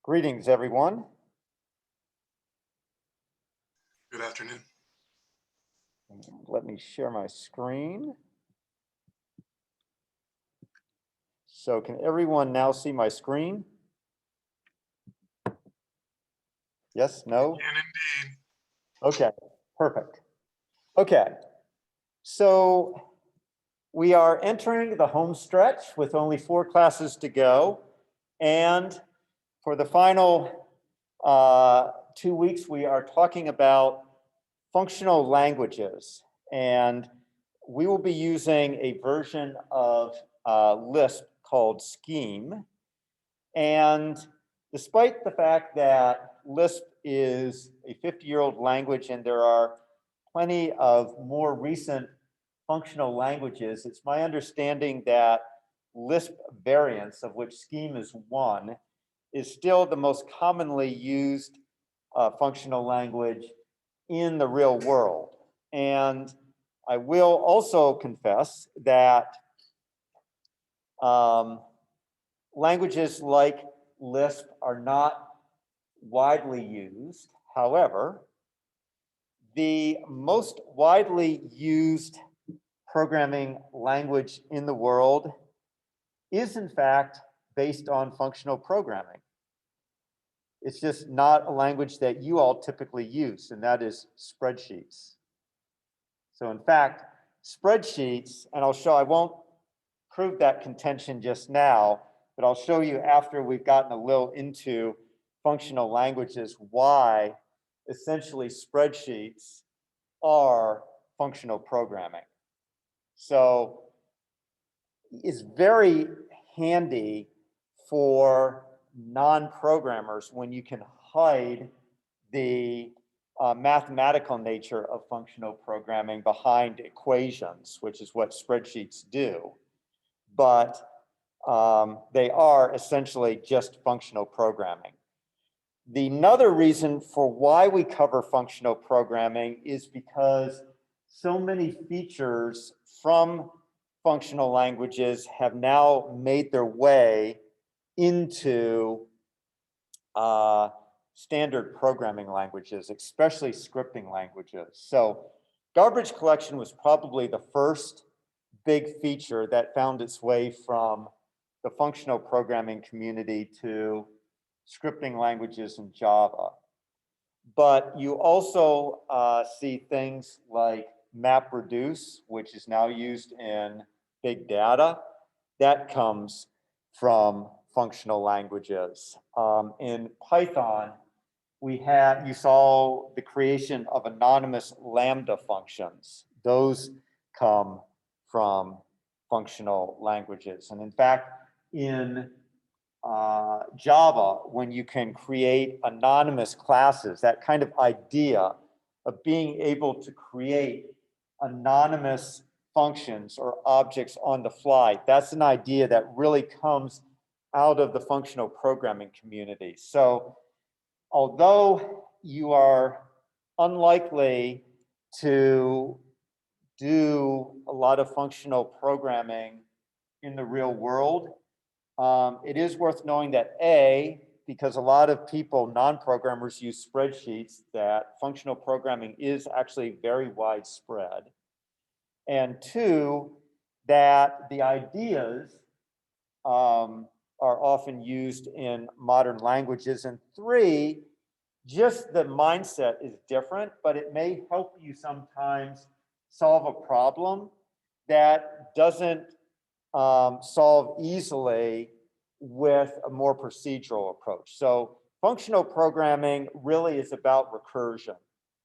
Greetings, everyone. Good afternoon. Let me share my screen. So can everyone now see my screen? Yes, no? And indeed. Okay, perfect. Okay, so we are entering the home stretch with only 4 classes to go. And for the final 2 weeks, we are talking about functional languages. And we will be using a version of Lisp called Scheme. And despite the fact that Lisp is a 50-year-old language and there are plenty of more recent functional languages, it's my understanding that Lisp variants, of which Scheme is one, is still the most commonly used functional language in the real world. And I will also confess that languages like Lisp are not widely used. However, the most widely used programming language in the world is in fact based on functional programming. It's just not a language that you all typically use, and that is spreadsheets. So in fact, spreadsheets, and I won't prove that contention just now, but I'll show you after we've gotten a little into functional languages why essentially spreadsheets are functional programming. So it's very handy for non-programmers when you can hide the mathematical nature of functional programming behind equations, which is what spreadsheets do. But they are essentially just functional programming. Another reason for why we cover functional programming is because so many features from functional languages have now made their way into standard programming languages, especially scripting languages. So garbage collection was probably the first big feature that found its way from the functional programming community to scripting languages in Java. But you also see things like MapReduce, which is now used in big data. That comes from functional languages. In Python, you saw the creation of anonymous Lambda functions. Those come from functional languages. And in fact, in Java, when you can create anonymous classes, that kind of idea of being able to create anonymous functions or objects on the fly, that's an idea that really comes out of the functional programming community. So although you are unlikely to do a lot of functional programming in the real world, it is worth knowing that because a lot of people, non-programmers, use spreadsheets, that functional programming is actually very widespread. And 2, that the ideas are often used in modern languages. And 3, just the mindset is different, but it may help you sometimes solve a problem that doesn't solve easily with a more procedural approach. So functional programming really is about recursion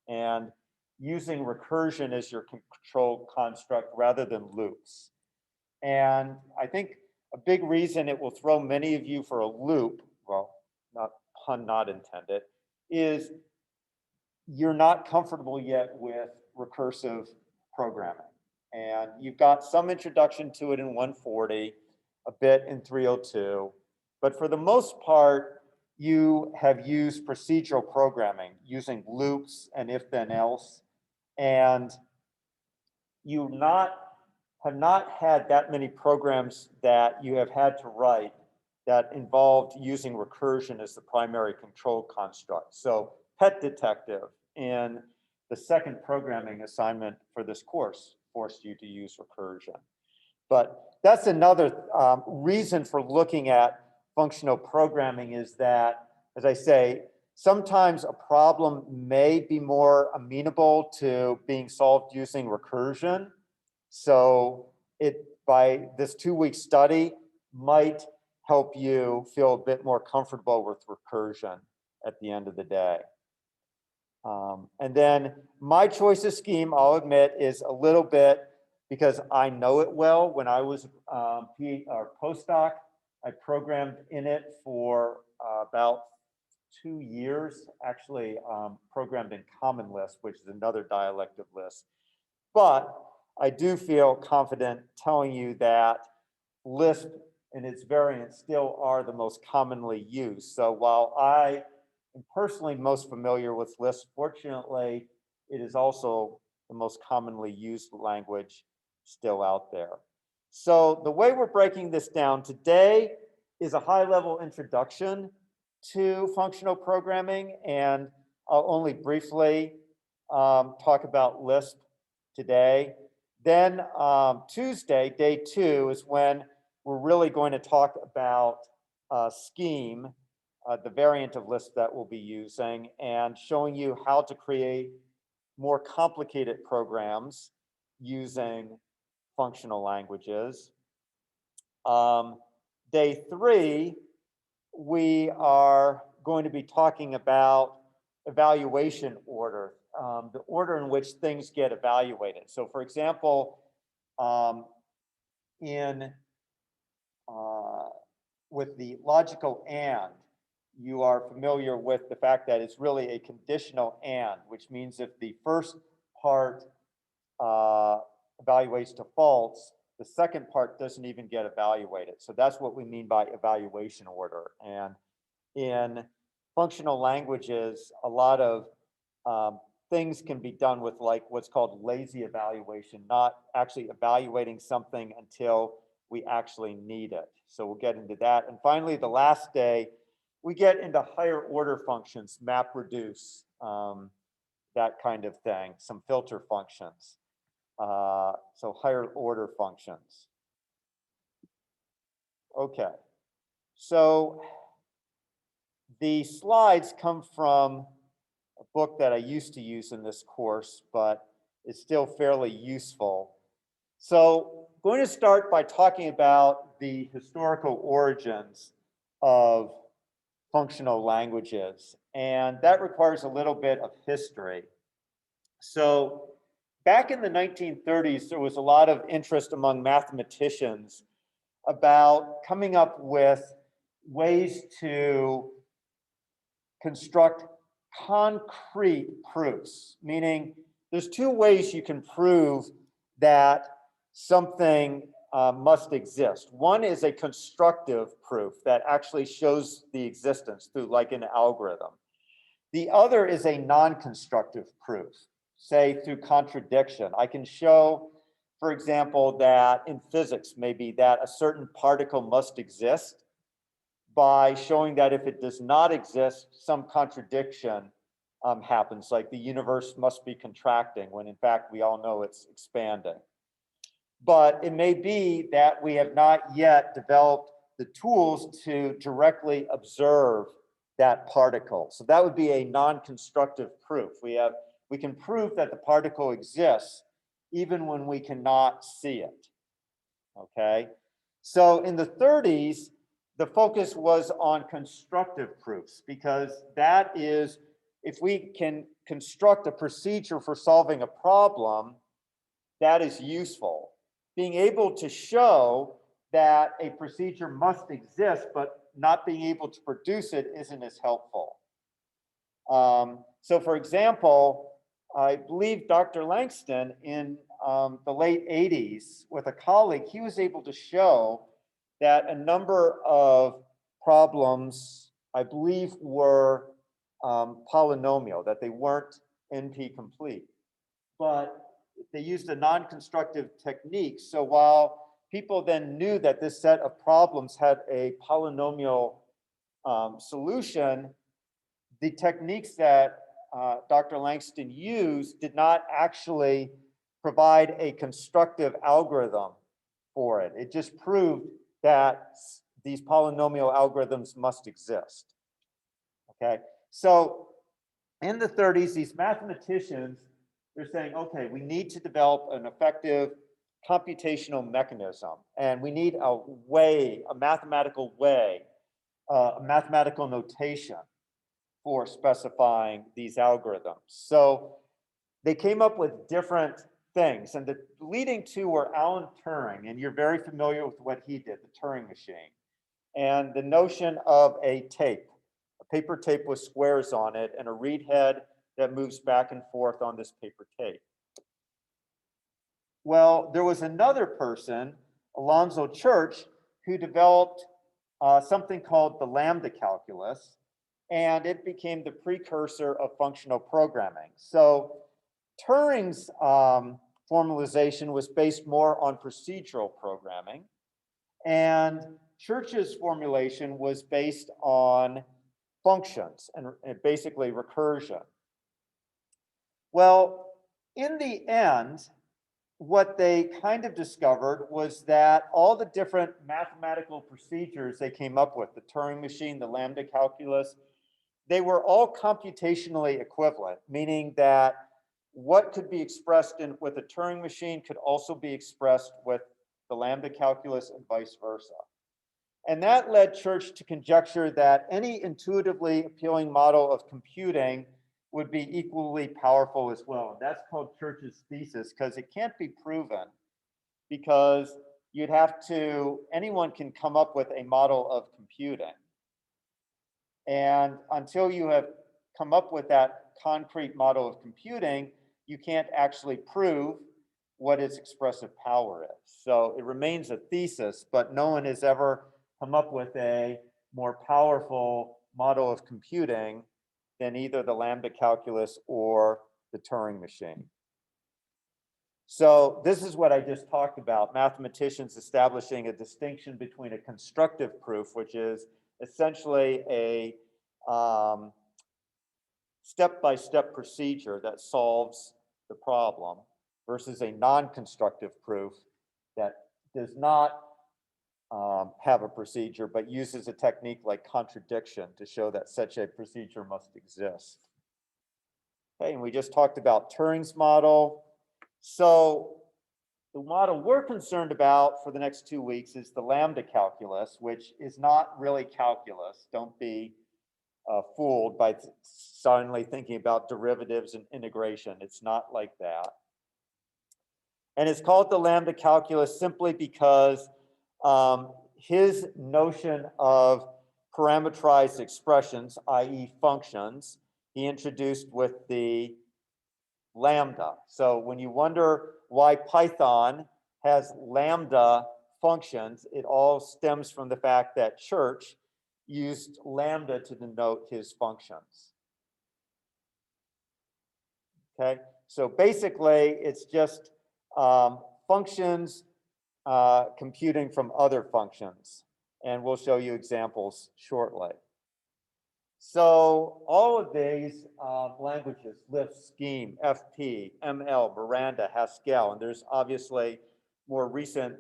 and using recursion as your control construct rather than loops. And I think a big reason it will throw many of you for a loop, well, pun not intended, is you're not comfortable yet with recursive programming. And you've got some introduction to it in 140, a bit in 302. But for the most part, you have used procedural programming using loops and if then else. And you have not had that many programs that you have had to write that involved using recursion as the primary control construct. So Pet Detective in the second programming assignment for this course forced you to use recursion. But that's another reason for looking at functional programming, is that, as I say, sometimes a problem may be more amenable to being solved using recursion. So by this 2-week study might help you feel a bit more comfortable with recursion at the end of the day. And then my choice of scheme, I'll admit, is a little bit because I know it well. When I was postdoc, I programmed in it for about 2 years, actually programmed in Common Lisp, which is another dialect of Lisp. But I do feel confident telling you that Lisp and its variants still are the most commonly used. So while I am personally most familiar with Lisp, fortunately, it is also the most commonly used language still out there. So the way we're breaking this down today is a high-level introduction to functional programming, and I'll only briefly talk about Lisp today. Then Tuesday, day 2, is when we're really going to talk about Scheme, the variant of Lisp that we'll be using, and showing you how to create more complicated programs using functional languages. Day 3, we are going to be talking about evaluation order, the order in which things get evaluated. So for example, with the logical and, you are familiar with the fact that it's really a conditional and, which means if the first part evaluates to false, the second part doesn't even get evaluated. So that's what we mean by evaluation order. And in functional languages, a lot of things can be done with like what's called lazy evaluation, not actually evaluating something until we actually need it. So we'll get into that. And finally, the last day, we get into higher order functions, map reduce, that kind of thing, some filter functions. So higher order functions. Okay, so the slides come from a book that I used to use in this course, but it's still fairly useful. So I'm going to start by talking about the historical origins of functional languages, and that requires a little bit of history. So back in the 1930s, there was a lot of interest among mathematicians about coming up with ways to construct concrete proofs, meaning there's 2 ways you can prove that something must exist. One is a constructive proof that actually shows the existence through like an algorithm. The other is a non-constructive proof, say through contradiction. I can show, for example, that in physics, maybe that a certain particle must exist by showing that if it does not exist, some contradiction happens, like the universe must be contracting, when in fact we all know it's expanding. But it may be that we have not yet developed the tools to directly observe that particle. So that would be a non-constructive proof. We can prove that the particle exists even when we cannot see it. Okay? So in the 30s, the focus was on constructive proofs, because that is, if we can construct a procedure for solving a problem, that is useful. Being able to show that a procedure must exist, but not being able to produce it isn't as helpful. So for example, I believe Dr. Langston in the late 80s with a colleague, he was able to show that a number of problems, I believe, were polynomial, that they weren't NP complete. But they used a non-constructive technique. So while people then knew that this set of problems had a polynomial solution, the techniques that Dr. Langston used did not actually provide a constructive algorithm for it. It just proved that these polynomial algorithms must exist. Okay, so in the 30s, these mathematicians, they're saying, okay, we need to develop an effective computational mechanism, and we need a way, a mathematical way, a mathematical notation for specifying these algorithms. So they came up with different things, and the leading two were Alan Turing, and you're very familiar with what he did, the Turing machine, and the notion of a tape, a paper tape with squares on it, and a read head that moves back and forth on this paper tape. Well, there was another person, Alonzo Church, who developed something called the lambda calculus, and it became the precursor of functional programming. So Turing's formalization was based more on procedural programming, and Church's formulation was based on functions and basically recursion. Well, in the end, what they kind of discovered was that all the different mathematical procedures they came up with, the Turing machine, the lambda calculus, they were all computationally equivalent, meaning that what could be expressed with a Turing machine could also be expressed with the lambda calculus and vice versa. And that led Church to conjecture that any intuitively appealing model of computing would be equally powerful as well. And that's called Church's thesis, because it can't be proven, because you'd have to, anyone can come up with a model of computing. And until you have come up with that concrete model of computing, you can't actually prove what its expressive power is. So it remains a thesis, but no one has ever come up with a more powerful model of computing than either the lambda calculus or the Turing machine. So this is what I just talked about, mathematicians establishing a distinction between a constructive proof, which is essentially a step-by-step procedure that solves the problem, versus a non-constructive proof that does not have a procedure, but uses a technique like contradiction to show that such a procedure must exist. Okay, and we just talked about Turing's model. So the model we're concerned about for the next 2 weeks is the lambda calculus, which is not really calculus. Don't be fooled by suddenly thinking about derivatives and integration. It's not like that. And it's called the lambda calculus simply because his notion of parameterized expressions, i.e. functions, he introduced with the lambda. So when you wonder why Python has lambda functions, it all stems from the fact that Church used lambda to denote his functions. Okay, so basically it's just functions computing from other functions, and we'll show you examples shortly. So all of these languages, Lisp, Scheme, FP, ML, Miranda, Haskell, and there's obviously more recent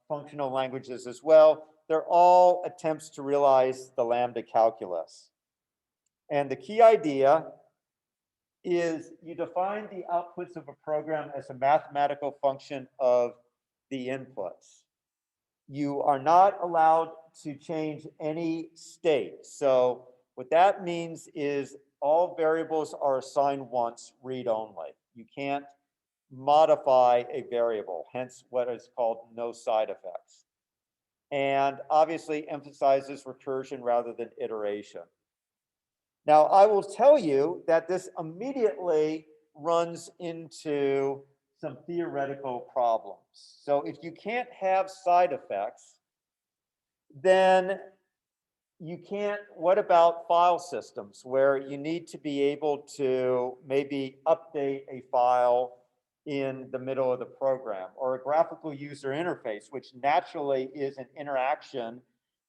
functional languages as well. They're all attempts to realize the lambda calculus. And the key idea is you define the outputs of a program as a mathematical function of the inputs. You are not allowed to change any state. So what that means is all variables are assigned once, read only. You can't modify a variable, hence what is called no side effects. And obviously emphasizes recursion rather than iteration. Now, I will tell you that this immediately runs into some theoretical problems. So if you can't have side effects, then you can't, what about file systems where you need to be able to maybe update a file in the middle of the program, or a graphical user interface, which naturally is an interaction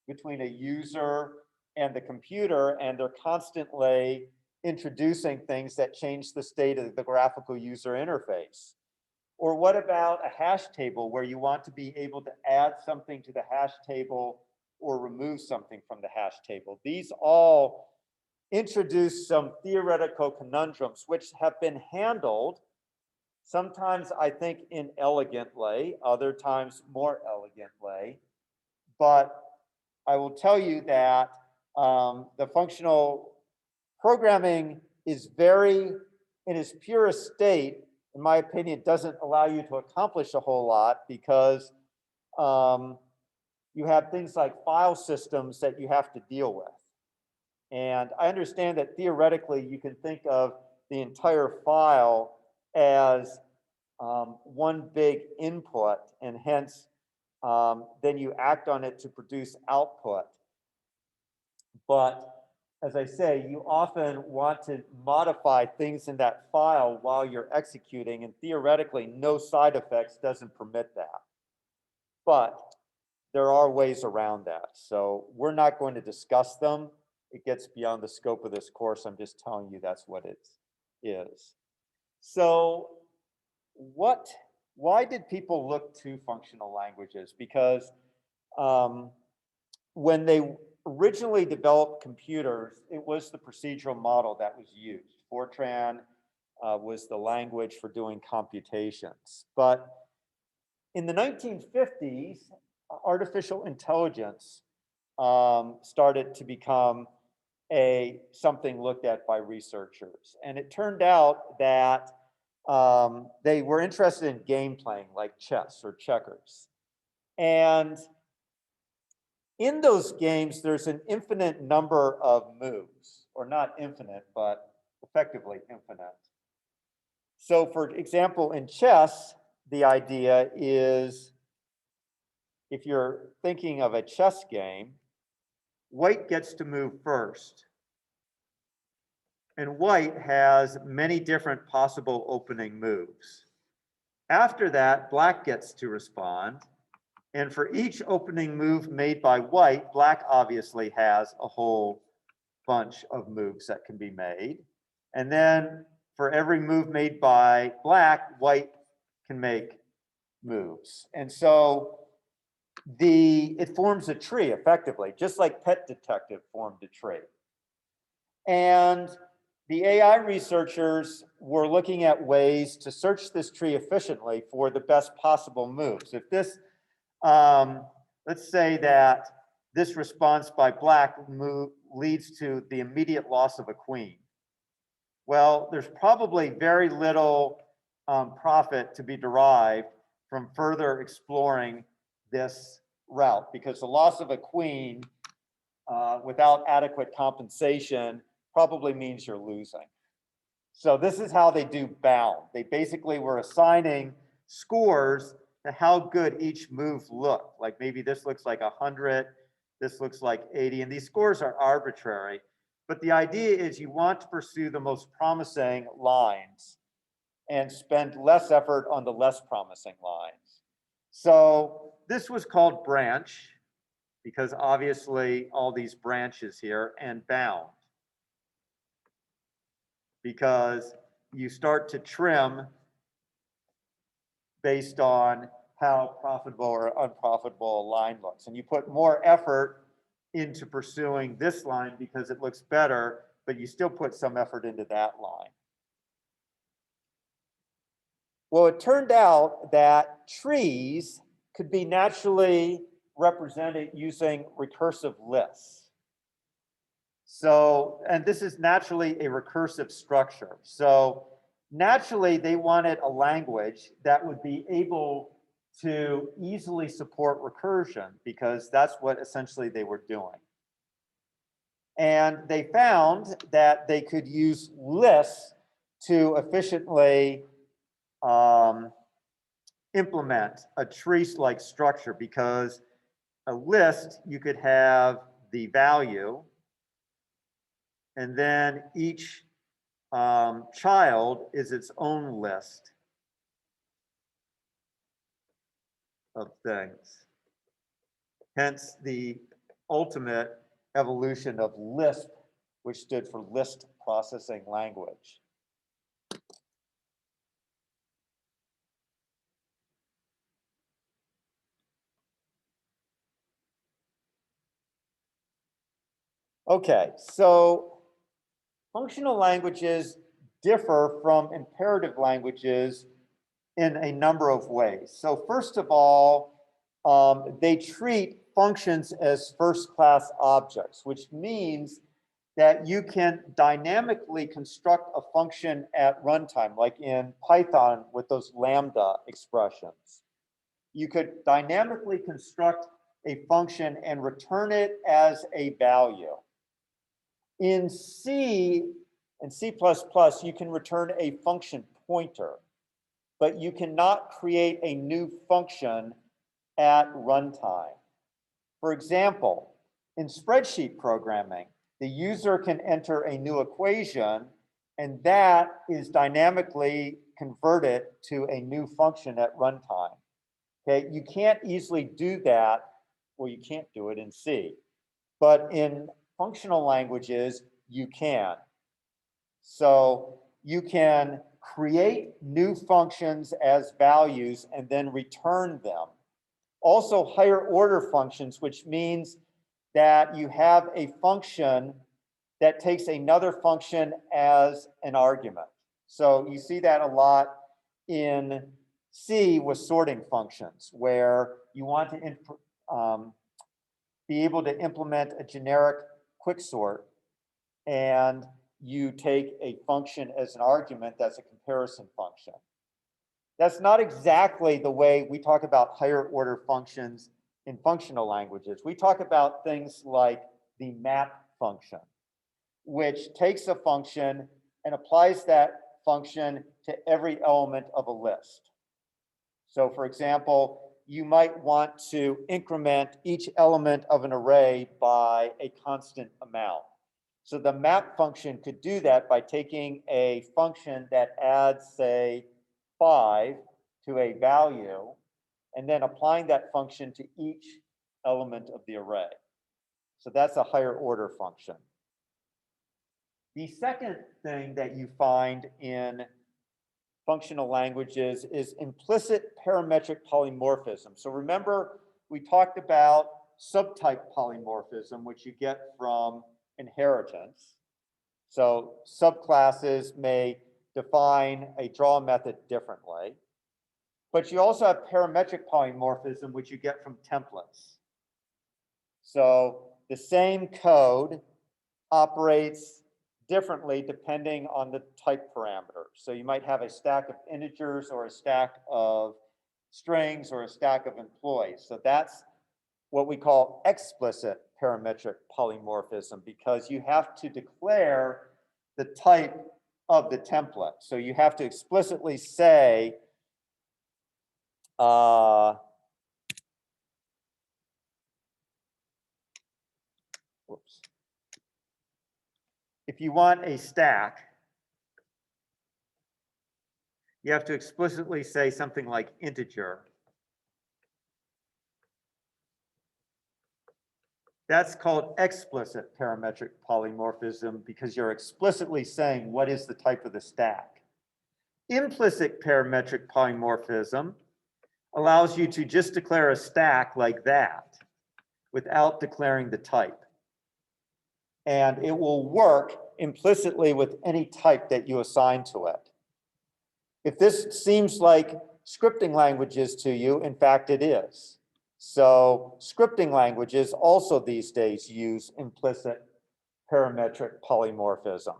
between a user and the computer, and they're constantly introducing things that change the state of the graphical user interface. Or what about a hash table where you want to be able to add something to the hash table or remove something from the hash table? These all introduce some theoretical conundrums which have been handled, sometimes I think inelegantly, other times more elegantly. But I will tell you that the functional programming is very, in its purest state, in my opinion, doesn't allow you to accomplish a whole lot, because you have things like file systems that you have to deal with. And I understand that theoretically you can think of the entire file as one big input, and hence then you act on it to produce output. But as I say, you often want to modify things in that file while you're executing, and theoretically no side effects doesn't permit that. But there are ways around that. So we're not going to discuss them. It gets beyond the scope of this course. I'm just telling you that's what it is. So why did people look to functional languages? Because when they originally developed computers, it was the procedural model that was used. Fortran was the language for doing computations. But in the 1950s, artificial intelligence started to become something looked at by researchers. And it turned out that they were interested in game playing, like chess or checkers. And in those games, there's an infinite number of moves, or not infinite, but effectively infinite. So for example, in chess, the idea is, if you're thinking of a chess game, white gets to move first. And white has many different possible opening moves. After that, black gets to respond. And for each opening move made by white, black obviously has a whole bunch of moves that can be made. And then for every move made by black, white can make moves. And so it forms a tree effectively, just like Pet Detective formed a tree. And the AI researchers were looking at ways to search this tree efficiently for the best possible moves. If this, let's say that this response by black leads to the immediate loss of a queen. Well, there's probably very little profit to be derived from further exploring this route, because the loss of a queen without adequate compensation probably means you're losing. So this is how they do bound. They basically were assigning scores to how good each move looked. Like maybe this looks like 100, this looks like 80, and these scores are arbitrary. But the idea is you want to pursue the most promising lines and spend less effort on the less promising lines. So this was called branch, because obviously all these branches here, and bound, because you start to trim based on how profitable or unprofitable a line looks. And you put more effort into pursuing this line because it looks better, but you still put some effort into that line. Well, it turned out that trees could be naturally represented using recursive lists. So, and this is naturally a recursive structure. So naturally, they wanted a language that would be able to easily support recursion, because that's what essentially they were doing. And they found that they could use lists to efficiently implement a tree-like structure, because a list, you could have the value, and then each child is its own list. of things. Hence the ultimate evolution of Lisp, which stood for List Processing Language. Okay, so functional languages differ from imperative languages in a number of ways. So first of all, they treat functions as first-class objects, which means that you can dynamically construct a function at runtime, like in Python with those lambda expressions. You could dynamically construct a function and return it as a value. In C and C++, you can return a function pointer, but you cannot create a new function at runtime. For example, in spreadsheet programming, the user can enter a new equation, and that is dynamically converted to a new function at runtime. Okay, you can't easily do that, well, you can't do it in C, but in functional languages, you can. So you can create new functions as values and then return them. Also higher order functions, which means that you have a function that takes another function as an argument. So you see that a lot in C with sorting functions, where you want to be able to implement a generic quicksort, and you take a function as an argument that's a comparison function. That's not exactly the way we talk about higher order functions in functional languages. We talk about things like the map function, which takes a function and applies that function to every element of a list. So for example, you might want to increment each element of an array by a constant amount. So the map function could do that by taking a function that adds, say, 5 to a value, and then applying that function to each element of the array. So that's a higher order function. The second thing that you find in functional languages is implicit parametric polymorphism. So remember, we talked about subtype polymorphism, which you get from inheritance. So subclasses may define a draw method differently, but you also have parametric polymorphism, which you get from templates. So the same code operates differently depending on the type parameter. So you might have a stack of integers or a stack of strings or a stack of employees. So that's what we call explicit parametric polymorphism, because you have to declare the type of the template. So you have to explicitly say, if you want a stack, you have to explicitly say something like integer. That's called explicit parametric polymorphism, because you're explicitly saying what is the type of the stack. Implicit parametric polymorphism allows you to just declare a stack like that without declaring the type. And it will work implicitly with any type that you assign to it. If this seems like scripting languages to you, in fact it is. So scripting languages also these days use implicit parametric polymorphism.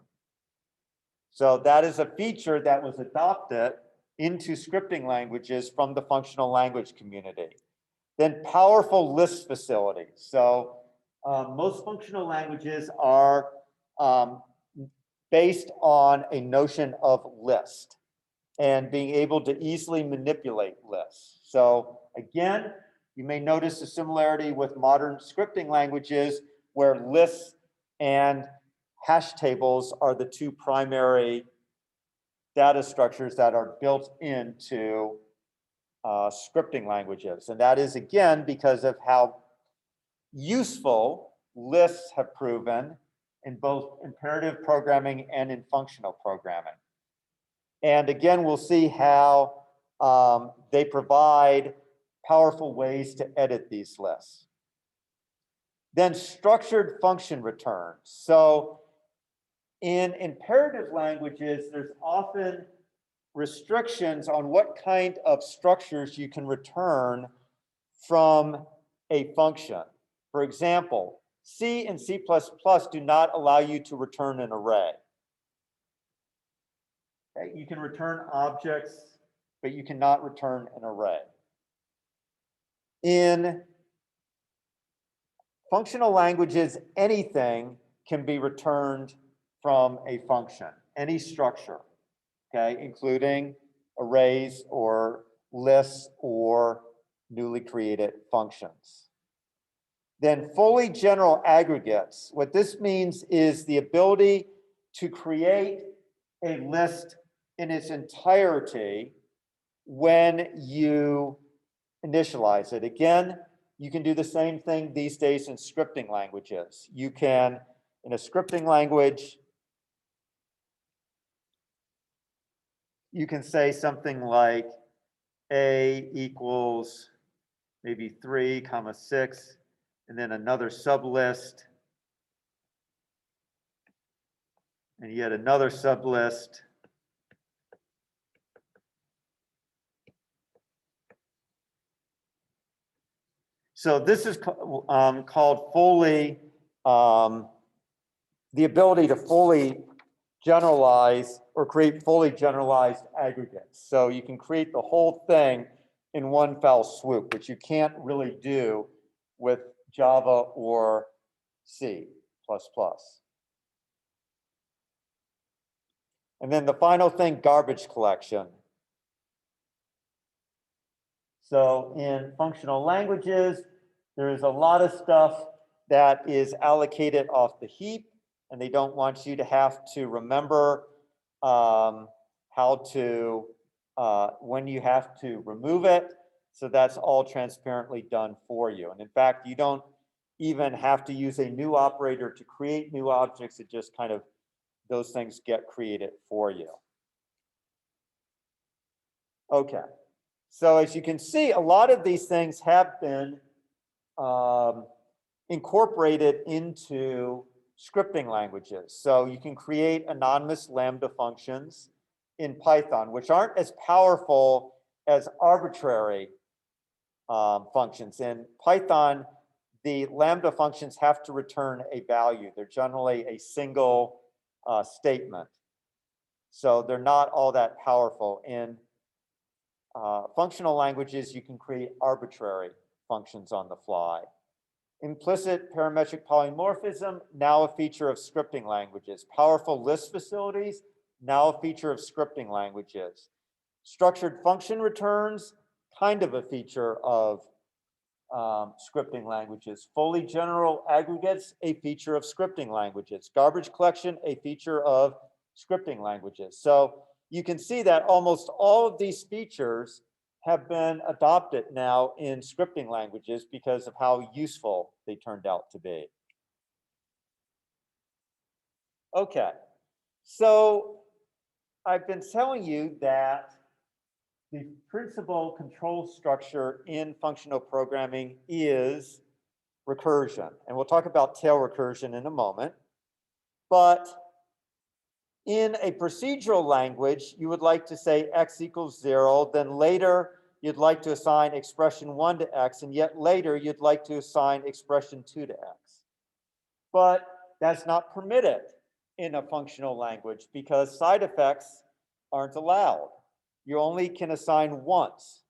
So that is a feature that was adopted into scripting languages from the functional language community. Then powerful list facilities. So most functional languages are based on a notion of list and being able to easily manipulate lists. So again, you may notice a similarity with modern scripting languages, where lists and hash tables are the two primary data structures that are built into scripting languages. And that is, again, because of how useful lists have proven in both imperative programming and in functional programming. And again, we'll see how they provide powerful ways to edit these lists. Then structured function returns. So in imperative languages, there's often restrictions on what kind of structures you can return from a function. For example, C and C++ do not allow you to return an array. Okay? You can return objects, but you cannot return an array. In functional languages, anything can be returned from a function, any structure, okay, including arrays or lists or newly created functions. Then fully general aggregates. What this means is the ability to create a list in its entirety when you initialize it. Again, you can do the same thing these days in scripting languages. You can, in a scripting language, you can say something like A equals maybe 3, 6, and then another sublist, and yet another sublist. So this is called fully, the ability to fully generalize or create fully generalized aggregates. So you can create the whole thing in one fell swoop, which you can't really do with Java or C++. And then the final thing, garbage collection. So in functional languages, there is a lot of stuff that is allocated off the heap, and they don't want you to have to remember how to, when you have to remove it. So that's all transparently done for you. And in fact, you don't even have to use a new operator to create new objects. It just kind of, those things get created for you. Okay. So as you can see, a lot of these things have been incorporated into scripting languages. So you can create anonymous Lambda functions in Python, which aren't as powerful as arbitrary functions. In Python, the Lambda functions have to return a value. They're generally a single statement. So they're not all that powerful. In functional languages, you can create arbitrary functions on the fly. Implicit parametric polymorphism, now a feature of scripting languages. Powerful list facilities, now a feature of scripting languages. Structured function returns, kind of a feature of scripting languages. Fully general aggregates, a feature of scripting languages. Garbage collection, a feature of scripting languages. So you can see that almost all of these features have been adopted now in scripting languages because of how useful they turned out to be. Okay, so I've been telling you that the principal control structure in functional programming is recursion. And we'll talk about tail recursion in a moment. But in a procedural language, you would like to say x equals 0, then later you'd like to assign expression 1 to x, and yet later you'd like to assign expression 2 to x. But that's not permitted in a functional language because side effects aren't allowed. You only can assign once.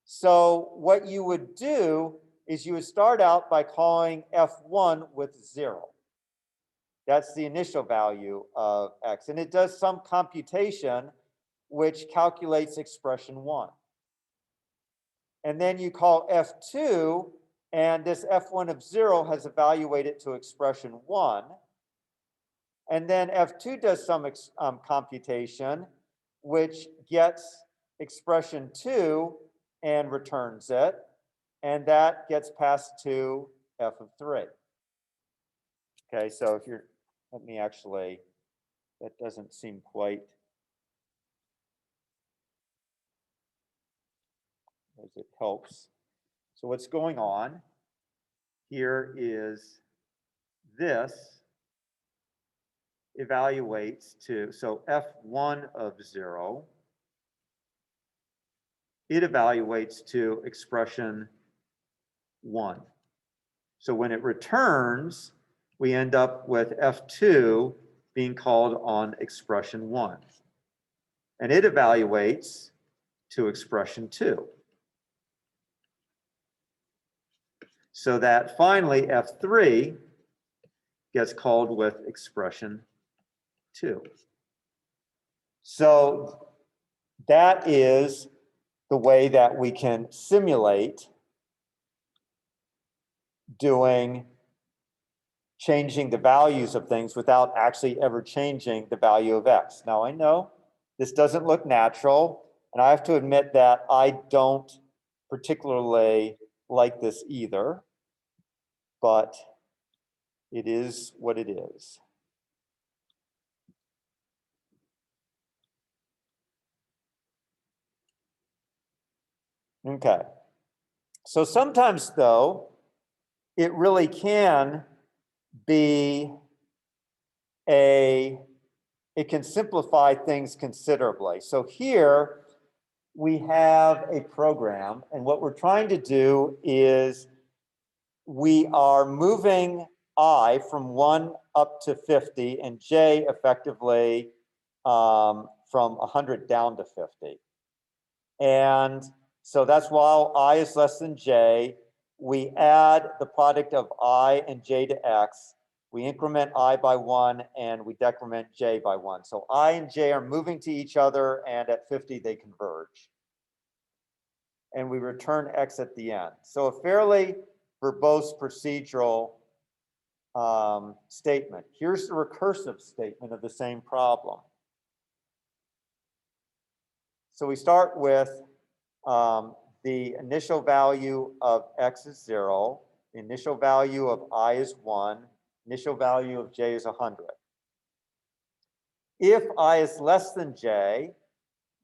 So what you would do is you would start out by calling f1 with 0. That's the initial value of x. And it does some computation which calculates expression 1. And then you call f2, and this f1 of 0 has evaluated to expression 1. And then f2 does some computation which gets expression 2 and returns it. And that gets passed to f of 3. Okay, so if you're, let me actually, that doesn't seem quite as it helps. So what's going on here is this evaluates to, so f1 of 0, it evaluates to expression 1. So when it returns, we end up with f2 being called on expression 1. And it evaluates to expression 2. So that finally f3 gets called with expression 2. So that is the way that we can simulate changing the values of things without actually ever changing the value of x. Now I know this doesn't look natural, and I have to admit that I don't particularly like this either, but it is what it is. Okay. So sometimes, though, it really can be it can simplify things considerably. So here we have a program, and what we're trying to do is we are moving I from 1 up to 50 and J effectively from 100 down to 50. And so that's while I is less than J, we add the product of I and J to X. We increment I by 1 and we decrement J by 1. So I and J are moving to each other, and at 50 they converge. And we return X at the end. So a fairly verbose procedural statement. Here's the recursive statement of the same problem. So we start with the initial value of X is 0, the initial value of I is 1, initial value of J is 100. If I is less than J,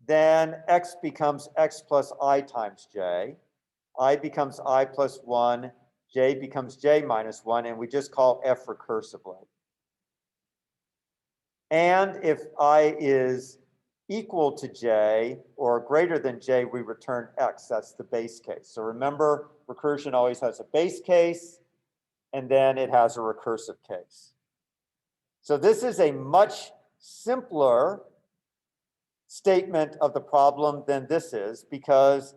then X becomes X plus I times J. I becomes I plus 1, J becomes J minus 1, and we just call F recursively. And if I is equal to J or greater than J, we return X. That's the base case. So remember, recursion always has a base case, and then it has a recursive case. So this is a much simpler statement of the problem than this is, because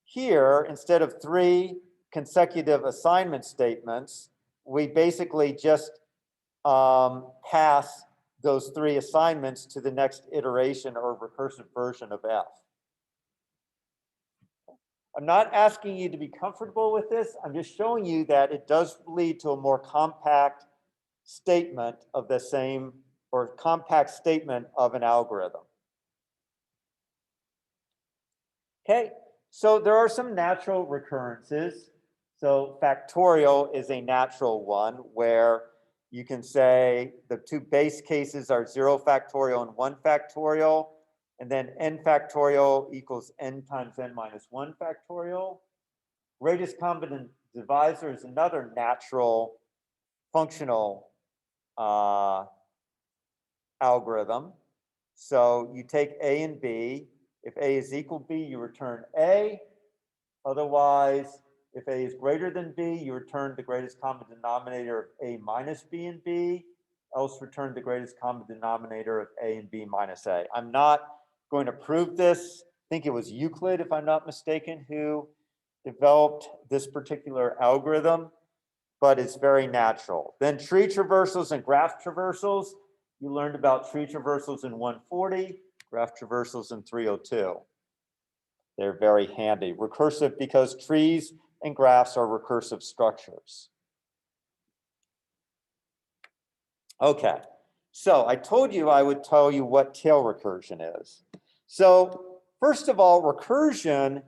here, instead of 3 consecutive assignment statements, we basically just pass those 3 assignments to the next iteration or recursive version of F. I'm not asking you to be comfortable with this. I'm just showing you that it does lead to a more compact statement of the same, or compact statement of an algorithm. Okay, so there are some natural recurrences. So factorial is a natural one where you can say the 2 base cases are 0 factorial and 1 factorial, and then n factorial equals n times n minus 1 factorial. Greatest common divisor is another natural functional algorithm. So you take A and B. If A is equal to B, you return A. Otherwise, if A is greater than B, you return the greatest common denominator of A minus B and B. Else return the greatest common denominator of A and B minus A. I'm not going to prove this. I think it was Euclid, if I'm not mistaken, who developed this particular algorithm, but it's very natural. Then tree traversals and graph traversals. You learned about tree traversals in 140, graph traversals in 302. They're very handy. Recursive because trees and graphs are recursive structures. Okay, so I told you I would tell you what tail recursion is. So first of all, recursion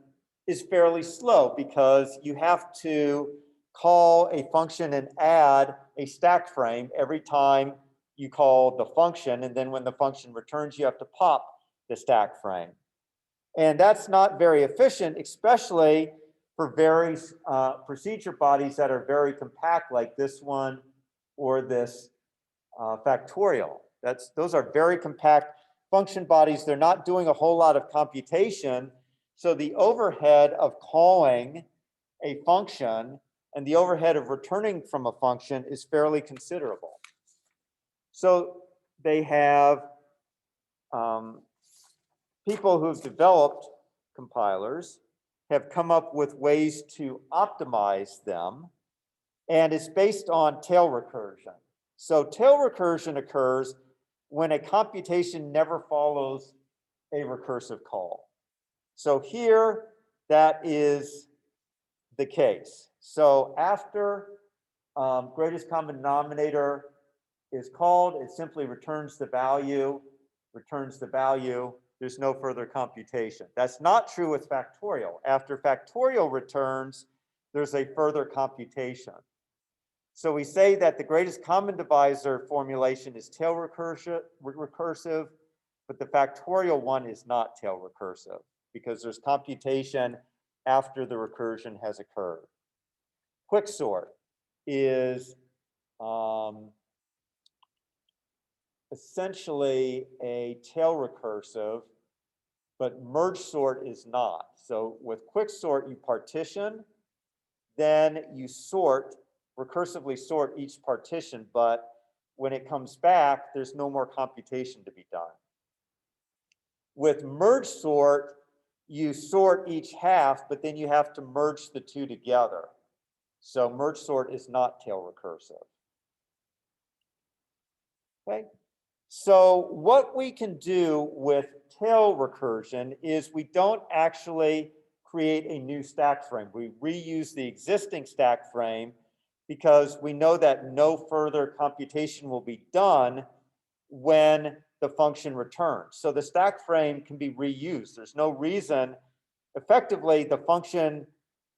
is fairly slow because you have to call a function and add a stack frame every time you call the function, and then when the function returns, you have to pop the stack frame. And that's not very efficient, especially for various procedure bodies that are very compact, like this one or this factorial. Those are very compact function bodies. They're not doing a whole lot of computation. So the overhead of calling a function and the overhead of returning from a function is fairly considerable. So they have people who've developed compilers have come up with ways to optimize them, and it's based on tail recursion. So tail recursion occurs when a computation never follows a recursive call. So here, that is the case. So after greatest common denominator is called, it simply returns the value. There's no further computation. That's not true with factorial. After factorial returns, there's a further computation. So we say that the greatest common divisor formulation is tail recursive, but the factorial one is not tail recursive because there's computation after the recursion has occurred. Quicksort is essentially a tail recursive, but merge sort is not. So with quicksort, you partition, then you recursively sort each partition, but when it comes back, there's no more computation to be done. With merge sort, you sort each half, but then you have to merge the two together. So merge sort is not tail recursive. Okay. So what we can do with tail recursion is we don't actually create a new stack frame. We reuse the existing stack frame because we know that no further computation will be done when the function returns. So the stack frame can be reused. There's no reason. Effectively, the function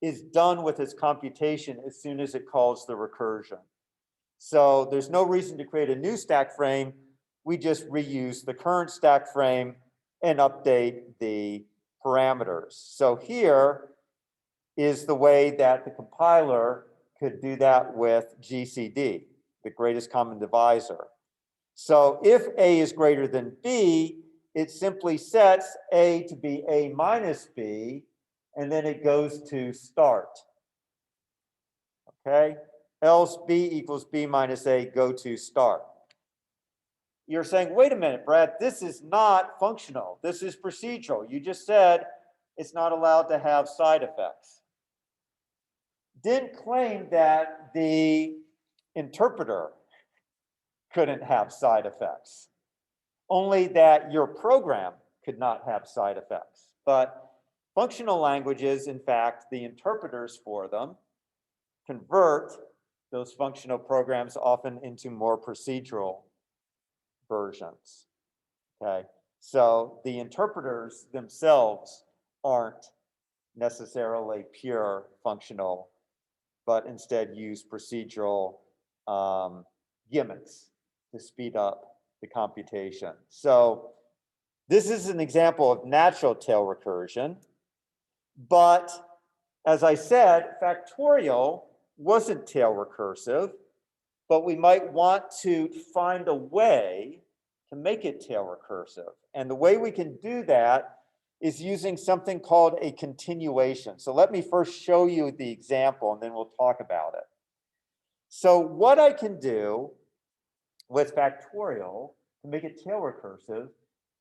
is done with its computation as soon as it calls the recursion. So there's no reason to create a new stack frame. We just reuse the current stack frame and update the parameters. So here is the way that the compiler could do that with GCD, the greatest common divisor. So if A is greater than B, it simply sets A to be A minus B, and then it goes to start. Okay? Else B equals B minus A, go to start. You're saying, wait a minute, Brad, this is not functional. This is procedural. You just said it's not allowed to have side effects. Didn't claim that the interpreter couldn't have side effects, only that your program could not have side effects. But functional languages, in fact, the interpreters for them convert those functional programs often into more procedural versions. Okay, so the interpreters themselves aren't necessarily pure functional, but instead use procedural gimmicks to speed up the computation. So this is an example of natural tail recursion, but as I said, factorial wasn't tail recursive, but we might want to find a way to make it tail recursive. And the way we can do that is using something called a continuation. So let me first show you the example and then we'll talk about it. So what I can do with factorial to make it tail recursive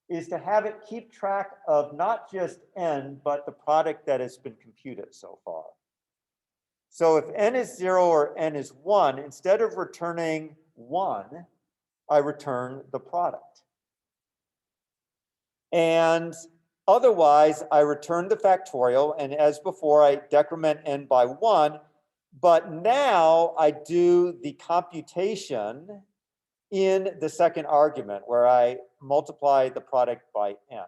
is to have it keep track of not just n, but the product that has been computed so far. So if n is 0 or n is 1, instead of returning 1, I return the product. And otherwise, I return the factorial, and as before, I decrement n by 1, but now I do the computation in the second argument where I multiply the product by n.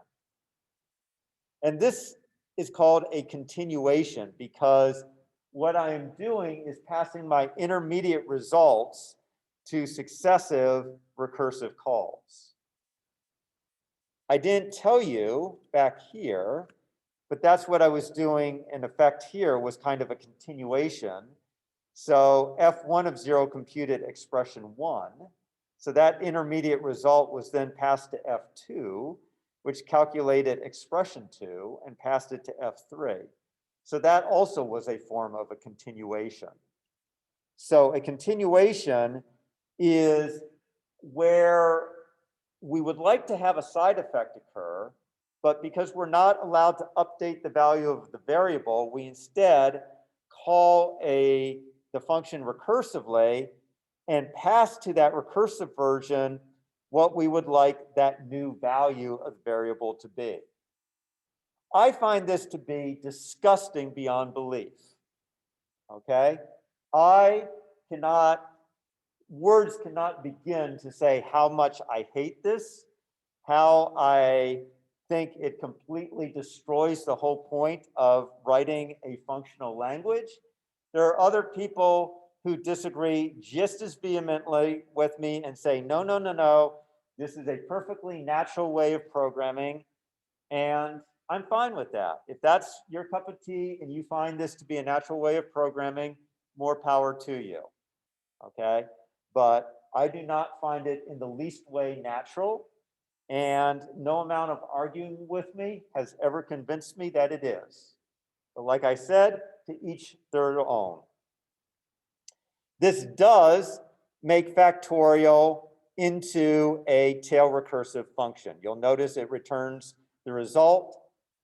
And this is called a continuation because what I am doing is passing my intermediate results to successive recursive calls. I didn't tell you back here, but that's what I was doing in effect here was kind of a continuation. So F1 of 0 computed expression 1. So that intermediate result was then passed to F2, which calculated expression 2 and passed it to F3. So that also was a form of a continuation. So a continuation is where we would like to have a side effect occur, but because we're not allowed to update the value of the variable, we instead call the function recursively and pass to that recursive version what we would like that new value of the variable to be. I find this to be disgusting beyond belief. Okay? Words cannot begin to say how much I hate this, how I think it completely destroys the whole point of writing a functional language. There are other people who disagree just as vehemently with me and say, no, no, no, no, this is a perfectly natural way of programming, and I'm fine with that. If that's your cup of tea and you find this to be a natural way of programming, more power to you, okay? But I do not find it in the least way natural, and no amount of arguing with me has ever convinced me that it is. But like I said, to each their own. This does make factorial into a tail recursive function. You'll notice it returns the result,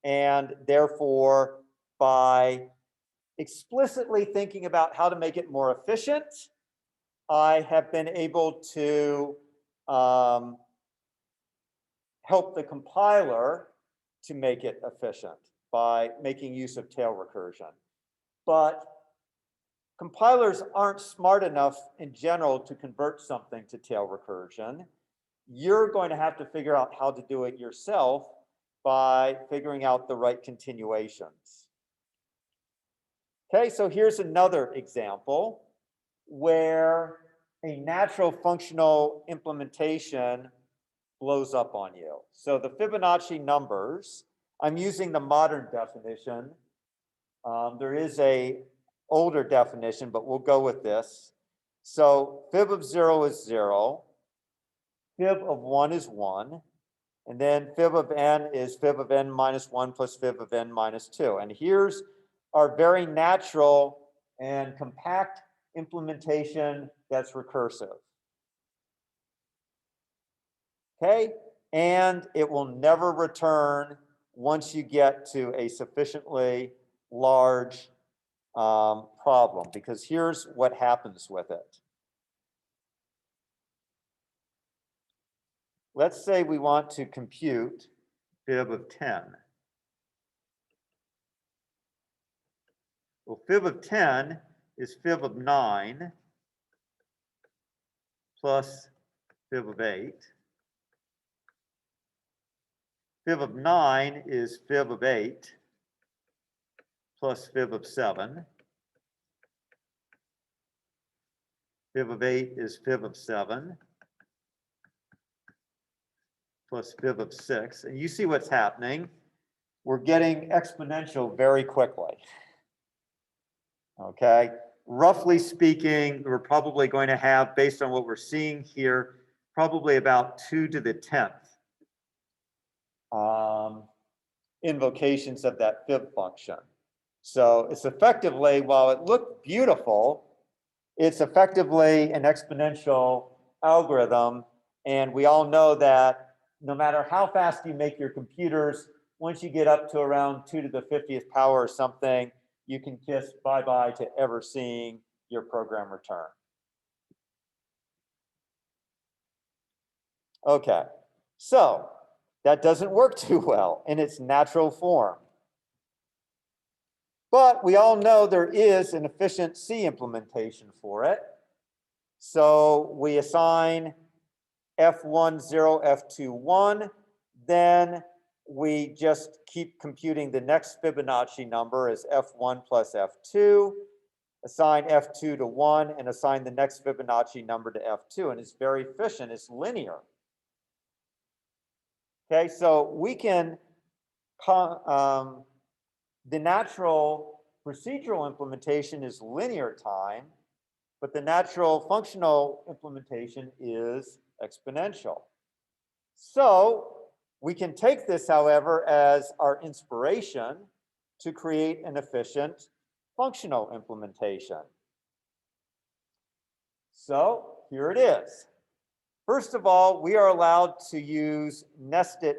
and therefore, by explicitly thinking about how to make it more efficient, I have been able to help the compiler to make it efficient by making use of tail recursion. But compilers aren't smart enough in general to convert something to tail recursion. You're going to have to figure out how to do it yourself by figuring out the right continuations. Okay, so here's another example where a natural functional implementation blows up on you. So the Fibonacci numbers, I'm using the modern definition. There is a older definition, but we'll go with this. So fib of 0 is 0, fib of 1 is 1, and then fib of n is fib of n minus 1 plus fib of n minus 2. And here's our very natural and compact implementation that's recursive. Okay, and it will never return once you get to a sufficiently large problem, because here's what happens with it. Let's say we want to compute fib of 10. Well, fib of 10 is fib of 9 plus fib of 8. Fib of 9 is fib of 8 plus fib of 7. Fib of 8 is fib of 7 plus fib of 6. And you see what's happening. We're getting exponential very quickly. Okay, roughly speaking, we're probably going to have, based on what we're seeing here, probably about 2 to the 10th invocations of that fib function. So it's effectively, while it looked beautiful, it's effectively an exponential algorithm. And we all know that no matter how fast you make your computers, once you get up to around 2 to the 50th power or something, you can kiss bye-bye to ever seeing your program return. Okay, so that doesn't work too well in its natural form. But we all know there is an efficient C implementation for it. So we assign F1, 0, F2, 1. Then we just keep computing the next Fibonacci number as F1 plus F2, assign F2 to 1, and assign the next Fibonacci number to F2. And it's very efficient. It's linear. Okay, so we can, the natural procedural implementation is linear time, but the natural functional implementation is exponential. So we can take this, however, as our inspiration to create an efficient functional implementation. So here it is. First of all, we are allowed to use nested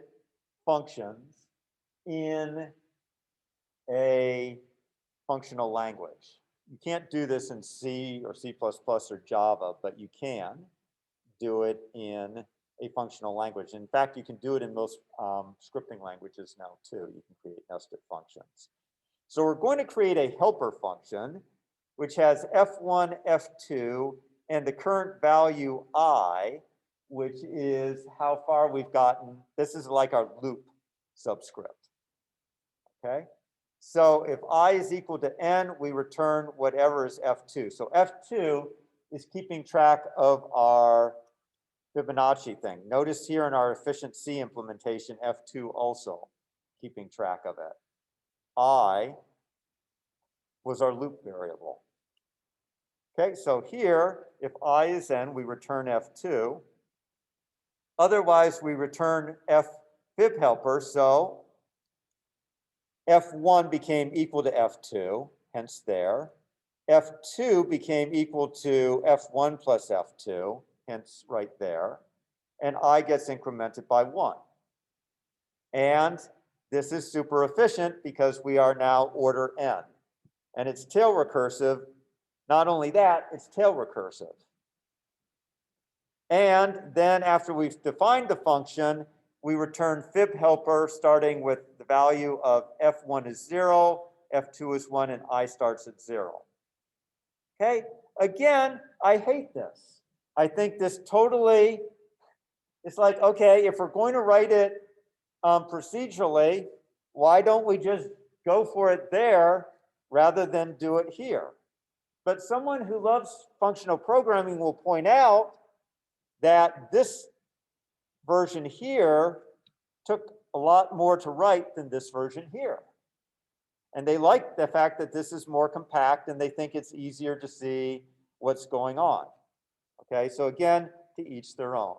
functions in a functional language. You can't do this in C or C++ or Java, but you can do it in a functional language. In fact, you can do it in most scripting languages now too. You can create nested functions. So we're going to create a helper function, which has F1, F2, and the current value I, which is how far we've gotten. This is like our loop subscript, okay? So if I is equal to n, we return whatever is F2. So F2 is keeping track of our Fibonacci thing. Notice here in our efficient C implementation, F2 also keeping track of it. I was our loop variable. Okay, so here, if I is n, we return F2. Otherwise, we return fib helper, so F1 became equal to F2, hence there. F2 became equal to F1 plus F2, hence right there. And I gets incremented by 1. And this is super efficient because we are now order n. And it's tail recursive. Not only that, it's tail recursive. And then after we've defined the function, we return fib helper starting with the value of F1 is 0, F2 is 1, and I starts at 0. Okay, again, I hate this. I think this totally, it's like, okay, if we're going to write it procedurally, why don't we just go for it there rather than do it here? But someone who loves functional programming will point out that this version here took a lot more to write than this version here. And they like the fact that this is more compact and they think it's easier to see what's going on. Okay, so again, to each their own.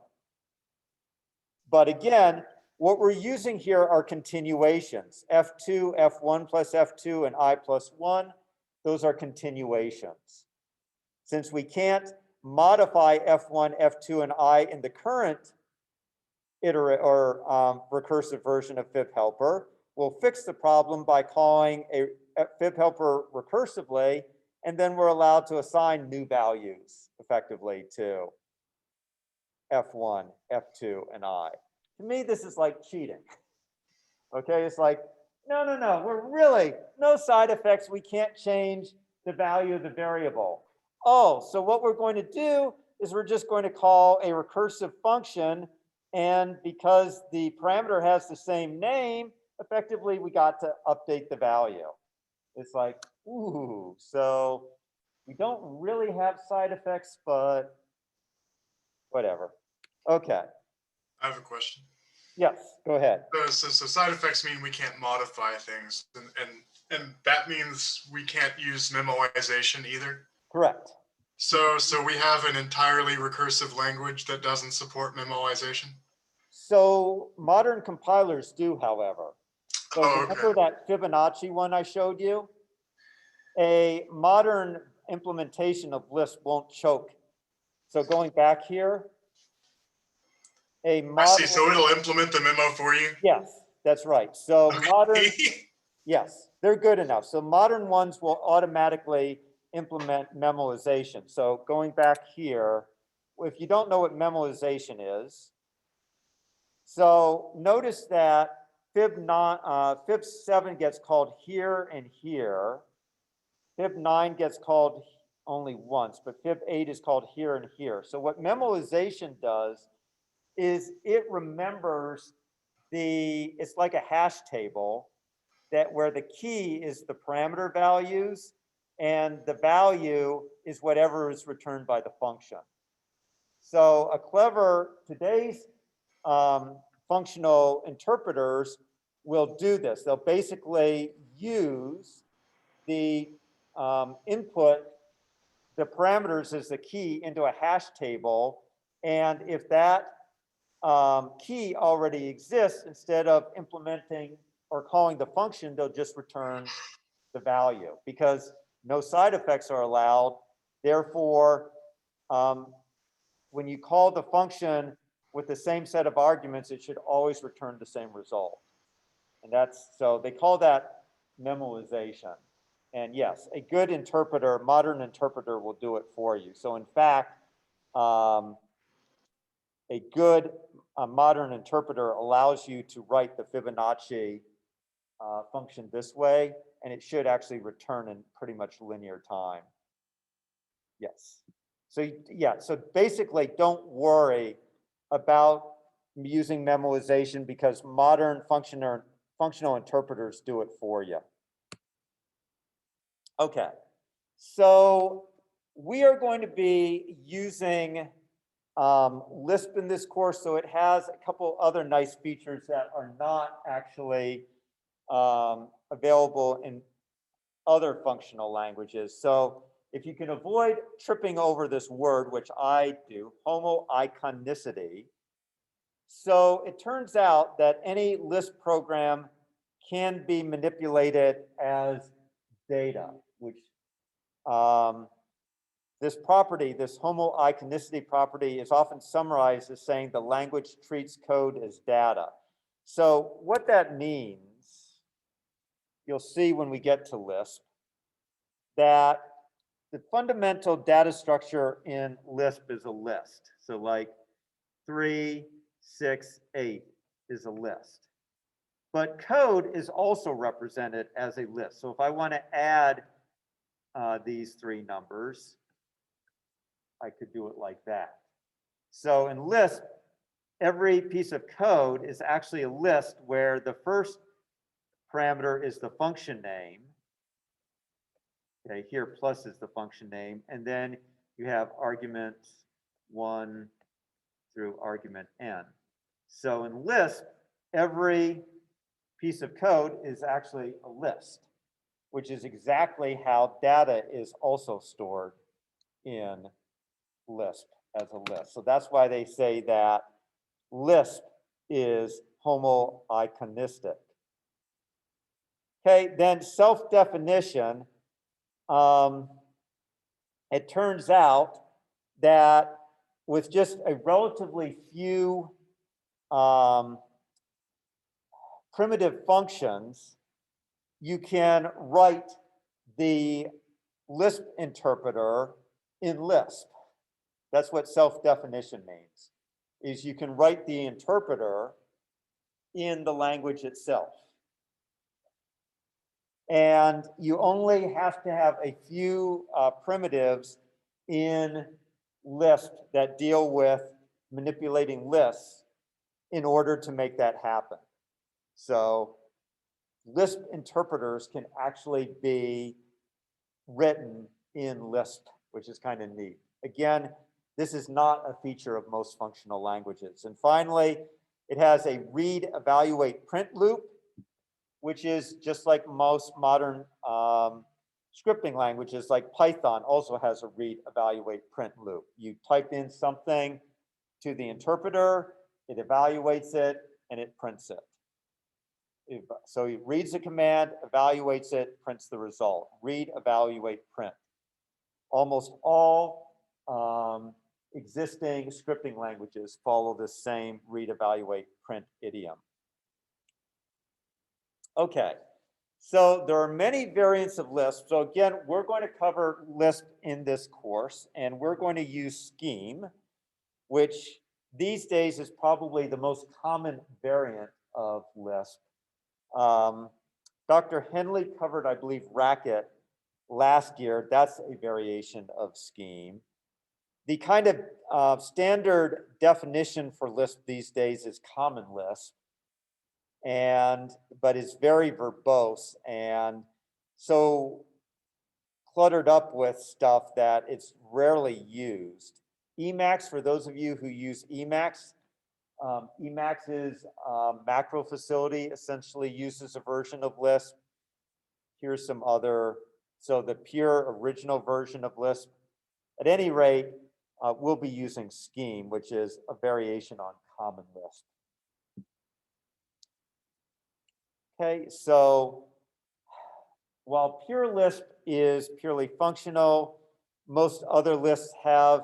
But again, what we're using here are continuations. F2, F1 plus F2, and I plus 1. Those are continuations. Since we can't modify F1, F2, and I in the current recursive version of fib helper, we'll fix the problem by calling a fib helper recursively, and then we're allowed to assign new values effectively to F1, F2, and I. To me, this is like cheating. Okay, it's like, no, we're really, no side effects. We can't change the value of the variable. Oh, so what we're going to do is we're just going to call a recursive function, and because the parameter has the same name, effectively we got to update the value. It's like, ooh, so we don't really have side effects, but whatever. Okay. I have a question. Yes, go ahead. So side effects mean we can't modify things, and that means we can't use memoization either. Correct. So we have an entirely recursive language that doesn't support memoization? So modern compilers do, however. So remember okay. that Fibonacci one I showed you? A modern implementation of Lisp won't choke. So going back here, a modern... I see, so it'll implement the memo for you? Yes, that's right. So okay. modern, yes, they're good enough. So modern ones will automatically implement memoization. So going back here, if you don't know what memoization is, so notice that fib 7 gets called here and here. Fib 9 gets called only once, but fib 8 is called here and here. So what memoization does is it remembers it's like a hash table that where the key is the parameter values and the value is whatever is returned by the function. So today's functional interpreters will do this. They'll basically use the input, the parameters as the key into a hash table. And if that key already exists, instead of implementing or calling the function, they'll just return the value because no side effects are allowed. Therefore, when you call the function with the same set of arguments, it should always return the same result. And so they call that memoization. And yes, a good interpreter, modern interpreter will do it for you. So in fact, a good modern interpreter allows you to write the Fibonacci function this way, and it should actually return in pretty much linear time. Yes. So yeah, so basically don't worry about using memoization because modern functional interpreters do it for you. Okay, so we are going to be using Lisp in this course, so it has a couple other nice features that are not actually available in other functional languages. So if you can avoid tripping over this word, which I do, homoiconicity. So it turns out that any Lisp program can be manipulated as data, which this property, this homoiconicity property, is often summarized as saying the language treats code as data. So what that means, you'll see when we get to Lisp, that the fundamental data structure in Lisp is a list. So like 3, 6, 8 is a list. But code is also represented as a list. So if I want to add these three numbers, I could do it like that. So in Lisp, every piece of code is actually a list where the first parameter is the function name. Okay, here plus is the function name, and then you have arguments 1 through argument n. So in Lisp, every piece of code is actually a list, which is exactly how data is also stored in Lisp as a list. So that's why they say that Lisp is homoiconistic. Okay, then self-definition. It turns out that with just a relatively few primitive functions, you can write the Lisp interpreter in Lisp. That's what self-definition means, is you can write the interpreter in the language itself. And you only have to have a few primitives in Lisp that deal with manipulating lists in order to make that happen. So Lisp interpreters can actually be written in Lisp, which is kind of neat. Again, this is not a feature of most functional languages. And finally, it has a read, evaluate, print loop, which is just like most modern scripting languages, like Python also has a read, evaluate, print loop. You type in something to the interpreter, it evaluates it, and it prints it. So it reads the command, evaluates it, prints the result. Read, evaluate, print. Almost all existing scripting languages follow the same read, evaluate, print idiom. Okay, so there are many variants of Lisp. So again, we're going to cover Lisp in this course, and we're going to use Scheme, which these days is probably the most common variant of Lisp. Dr. Henley covered, I believe, Racket last year. That's a variation of Scheme. The kind of standard definition for Lisp these days is Common Lisp. but is very verbose and so cluttered up with stuff that it's rarely used. Emacs, for those of you who use Emacs, Emacs is macro facility, essentially uses a version of Lisp. Here's some other, so the pure original version of Lisp. At any rate, we'll be using Scheme, which is a variation on Common Lisp. Okay, so while pure Lisp is purely functional, most other Lisps have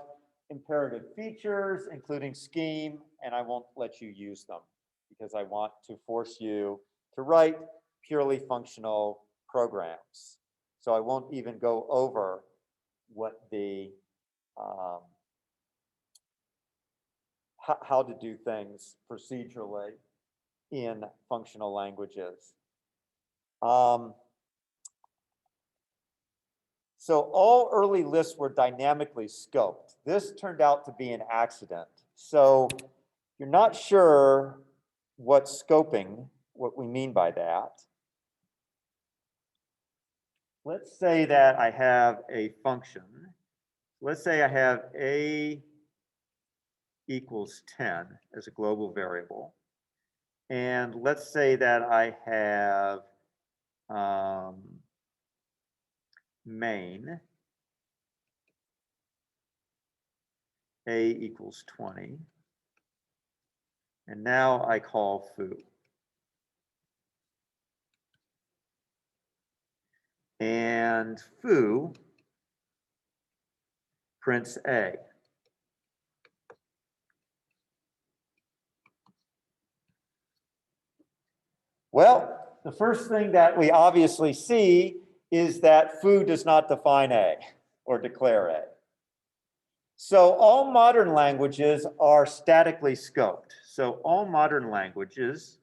imperative features, including Scheme, and I won't let you use them because I want to force you to write purely functional programs. So I won't even go over what the how to do things procedurally in functional languages. So all early lists were dynamically scoped. This turned out to be an accident. So you're not sure what scoping, what we mean by that. Let's say that I have a function. Let's say I have a equals 10 as a global variable. And let's say that I have main a equals 20. And now I call foo. And foo prints a. Well, the first thing that we obviously see is that foo does not define a or declare a. So all modern languages are statically scoped. So all modern languages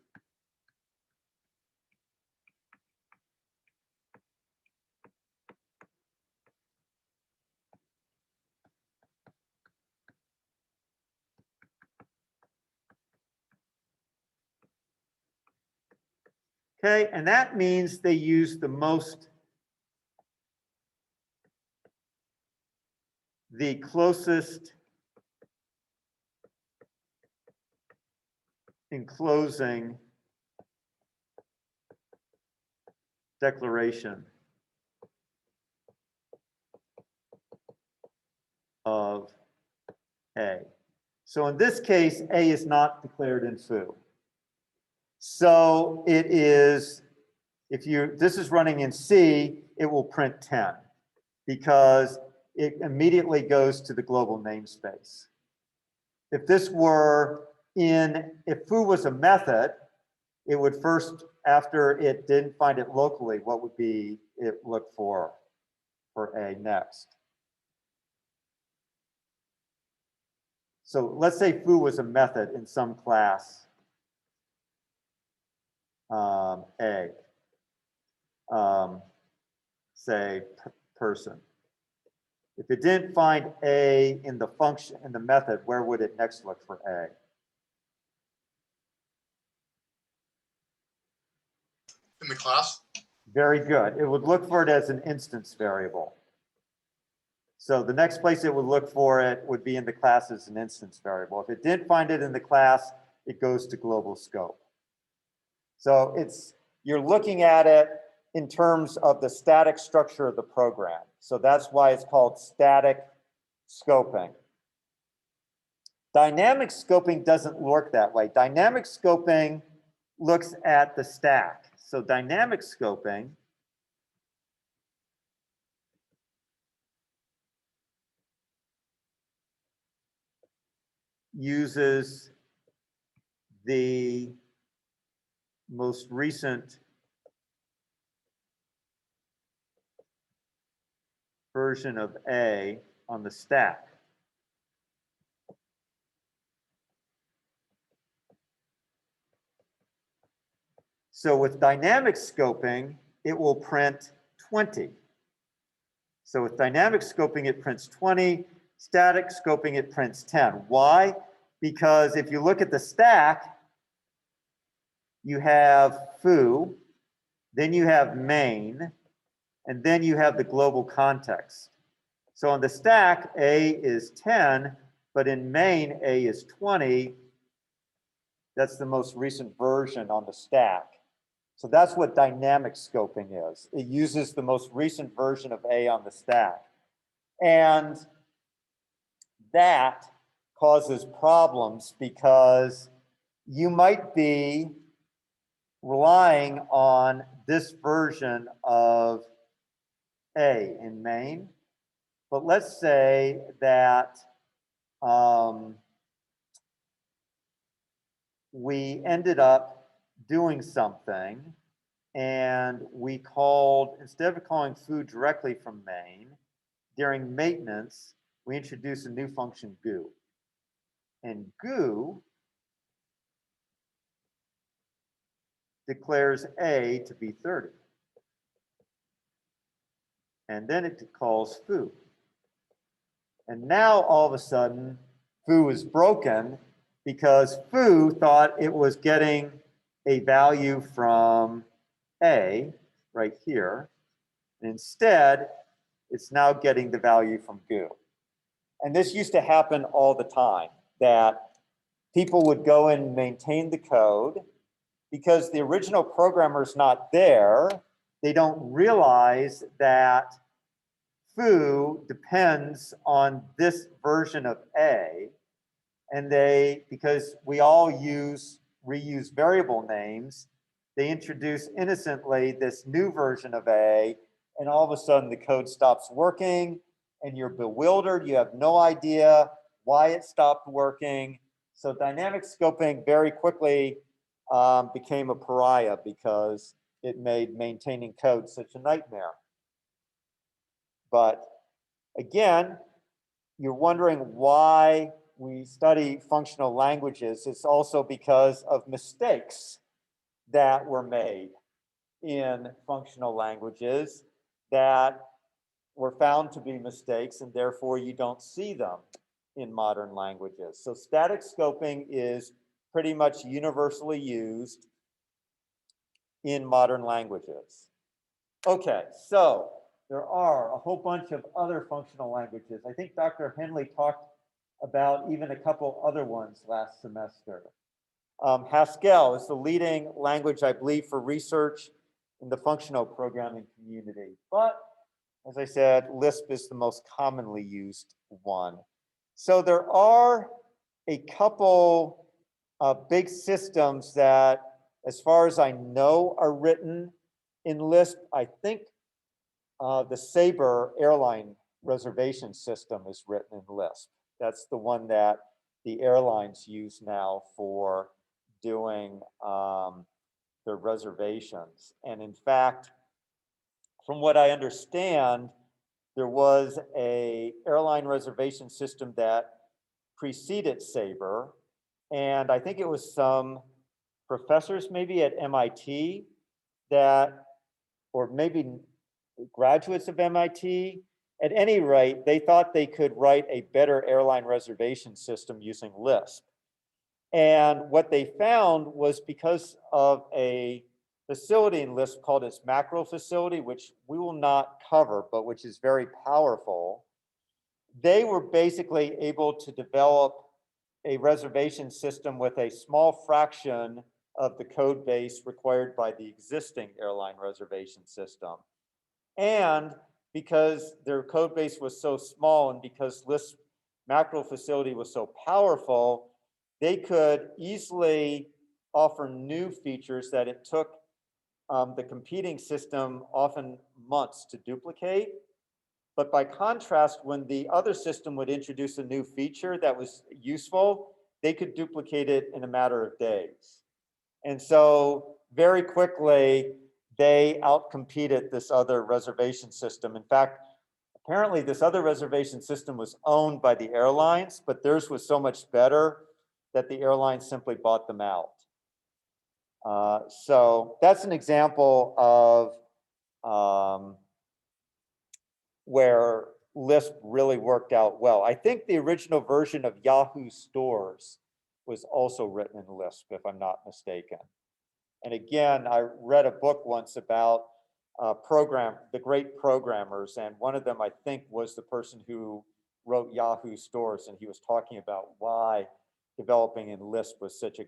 okay, and that means they use the closest enclosing declaration of a. So in this case, a is not declared in foo. So it is, this is running in C, it will print 10 because it immediately goes to the global namespace. If this were if foo was a method, it would first, after it didn't find it locally, what would be it look for a next? So let's say foo was a method in some class A, say person. If it didn't find A in the function, in the method, where would it next look for A? In the class? Very good. It would look for it as an instance variable. So the next place it would look for it would be in the class as an instance variable. If it didn't find it in the class, it goes to global scope. So you're looking at it in terms of the static structure of the program. So that's why it's called static scoping. Dynamic scoping doesn't work that way. Dynamic scoping looks at the stack. So dynamic scoping uses the most recent version of A on the stack. So with dynamic scoping, it will print 20. So with dynamic scoping, it prints 20. Static scoping, it prints 10. Why? Because if you look at the stack, you have foo, then you have main, and then you have the global context. So on the stack, A is 10, but in main, A is 20. That's the most recent version on the stack. So that's what dynamic scoping is. It uses the most recent version of A on the stack. And that causes problems because you might be relying on this version of A in main. But let's say that we ended up doing something and we called, instead of calling food directly from main, during maintenance, we introduced a new function goo. And goo declares A to be 30. And then it calls foo. And now all of a sudden, foo is broken because foo thought it was getting a value from A right here. And instead, it's now getting the value from goo. And this used to happen all the time, that people would go and maintain the code because the original programmer's not there. They don't realize that foo depends on this version of A. And because we all reuse variable names, they introduce innocently this new version of A, and all of a sudden the code stops working and you're bewildered. You have no idea why it stopped working. So dynamic scoping very quickly became a pariah because it made maintaining code such a nightmare. But again, you're wondering why we study functional languages. It's also because of mistakes that were made in functional languages that were found to be mistakes, and therefore you don't see them in modern languages. So static scoping is pretty much universally used in modern languages. Okay, so there are a whole bunch of other functional languages. I think Dr. Henley talked about even a couple other ones last semester. Haskell is the leading language, I believe, for research in the functional programming community. But as I said, Lisp is the most commonly used one. So there are a couple big systems that, as far as I know, are written in Lisp. I think the Sabre airline reservation system is written in Lisp. That's the one that the airlines use now for doing their reservations. And in fact, from what I understand, there was an airline reservation system that preceded Sabre. And I think it was some professors maybe at MIT that, or maybe graduates of MIT, at any rate, they thought they could write a better airline reservation system using Lisp. And what they found was because of a facility in Lisp called its macro facility, which we will not cover, but which is very powerful, they were basically able to develop a reservation system with a small fraction of the code base required by the existing airline reservation system. And because their code base was so small and because Lisp macro facility was so powerful, they could easily offer new features that it took the competing system often months to duplicate. But by contrast, when the other system would introduce a new feature that was useful, they could duplicate it in a matter of days. And so very quickly, they outcompeted this other reservation system. In fact, apparently this other reservation system was owned by the airlines, but theirs was so much better that the airlines simply bought them out. So that's an example of where Lisp really worked out well. I think the original version of Yahoo Stores was also written in Lisp, if I'm not mistaken. And again, I read a book once about the great programmers, and one of them, I think, was the person who wrote Yahoo Stores, and he was talking about why developing in Lisp was such a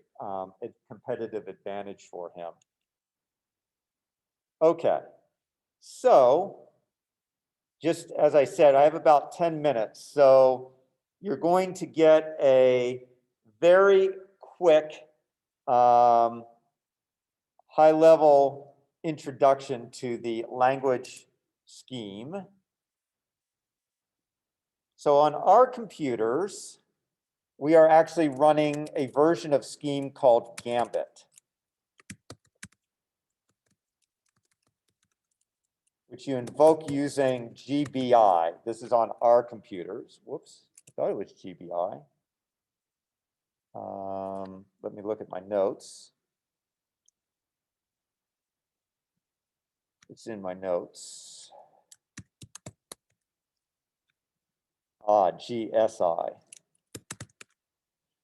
competitive advantage for him. Okay, so just as I said, I have about 10 minutes, so you're going to get a very quick high-level introduction to the language scheme. So on our computers, we are actually running a version of Scheme called Gambit, which you invoke using GBI. This is on our computers. Whoops, I thought it was GBI. Let me look at my notes. It's in my notes. GSI.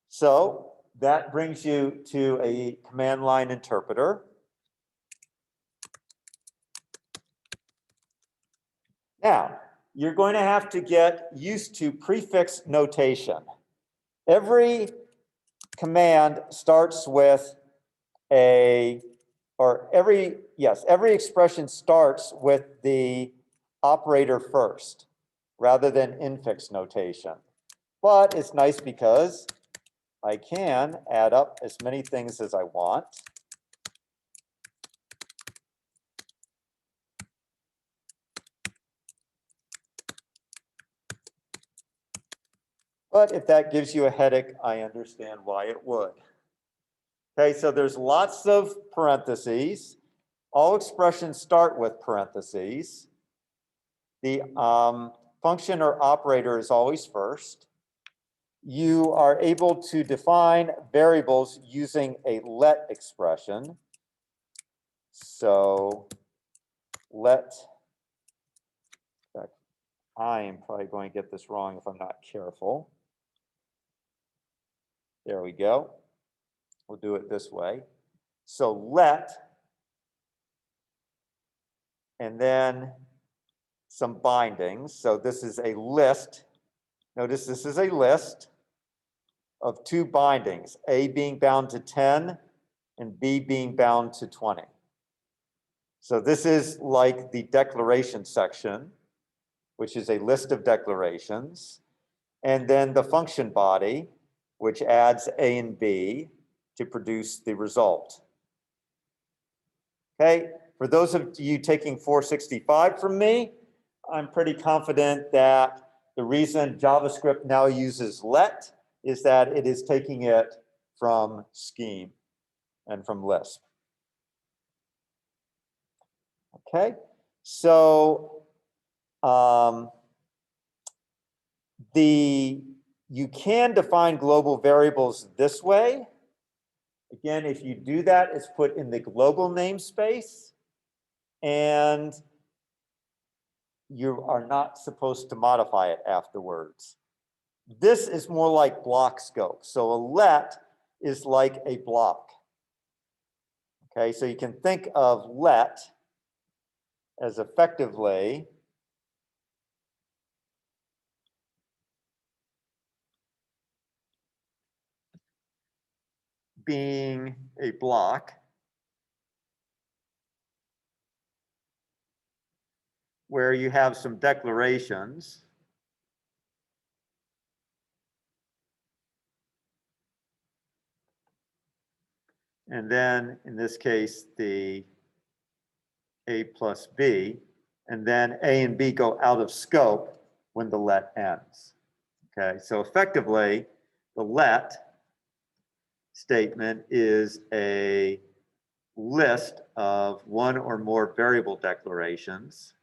So that brings you to a command line interpreter. Now, you're going to have to get used to prefix notation. Every command starts with every expression starts with the operator first, rather than infix notation. But it's nice because I can add up as many things as I want. But if that gives you a headache, I understand why it would. Okay, so there's lots of parentheses. All expressions start with parentheses. The function or operator is always first. You are able to define variables using a let expression. So let, I am probably going to get this wrong if I'm not careful. There we go. We'll do it this way. So let, and then some bindings. So this is a list. Notice this is a list of two bindings, A being bound to 10 and B being bound to 20. So this is like the declaration section, which is a list of declarations, and then the function body, which adds A and B to produce the result. Okay, for those of you taking 465 from me, I'm pretty confident that the reason JavaScript now uses let is that it is taking it from Scheme and from Lisp. Okay, so you can define global variables this way. Again, if you do that, it's put in the global namespace, and you are not supposed to modify it afterwards. This is more like block scope. So a let is like a block. Okay, so you can think of let as effectively being a block where you have some declarations. And then in this case, the A plus B, and then A and B go out of scope when the let ends. Okay, so effectively, the let statement is a list of one or more variable declarations.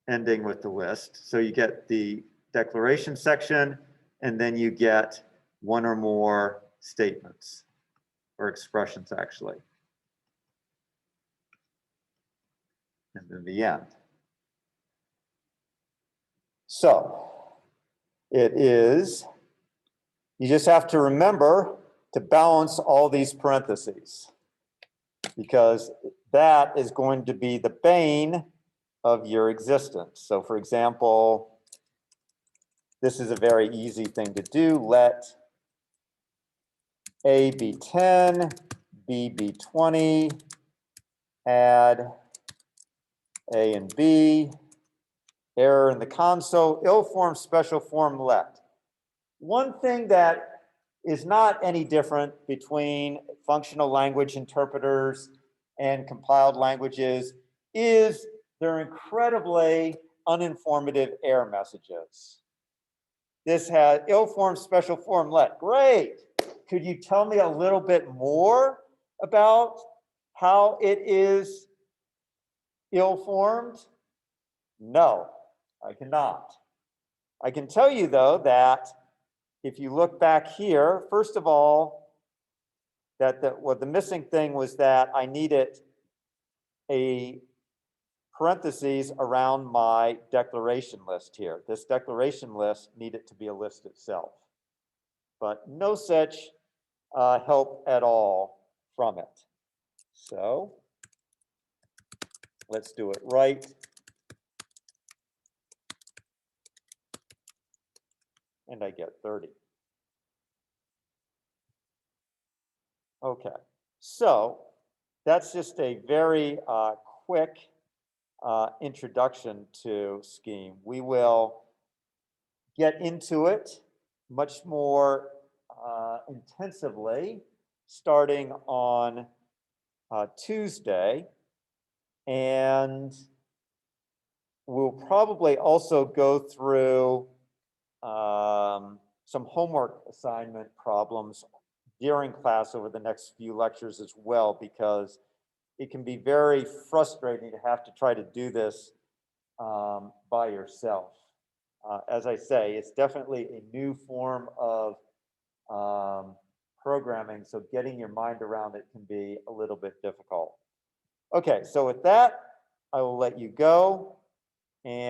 Ending with the list. So you get the declaration section, and then you get one or more statements or expressions, actually. and then the end. So it is, you just have to remember to balance all these parentheses, because that is going to be the bane of your existence. So for example, this is a very easy thing to do. Let A be 10, B be 20, add A and B, error in the console, ill form, special form, let. One thing that is not any different between functional language interpreters and compiled languages is they're incredibly uninformative error messages. This has ill form, special form, let. Great. Could you tell me a little bit more about how it is ill-formed? No, I cannot. I can tell you though that if you look back here, first of all, that the missing thing was that I needed a parentheses around my declaration list here. This declaration list needed to be a list itself, but no such help at all from it. So let's do it right. And I get 30. Okay, so that's just a very quick introduction to Scheme. We will get into it much more intensively starting on Tuesday, and we'll probably also go through some homework assignment problems during class over the next few lectures as well, because it can be very frustrating to have to try to do this by yourself. As I say, it's definitely a new form of programming, so getting your mind around it can be a little bit difficult. Okay, so with that, I will let you go. And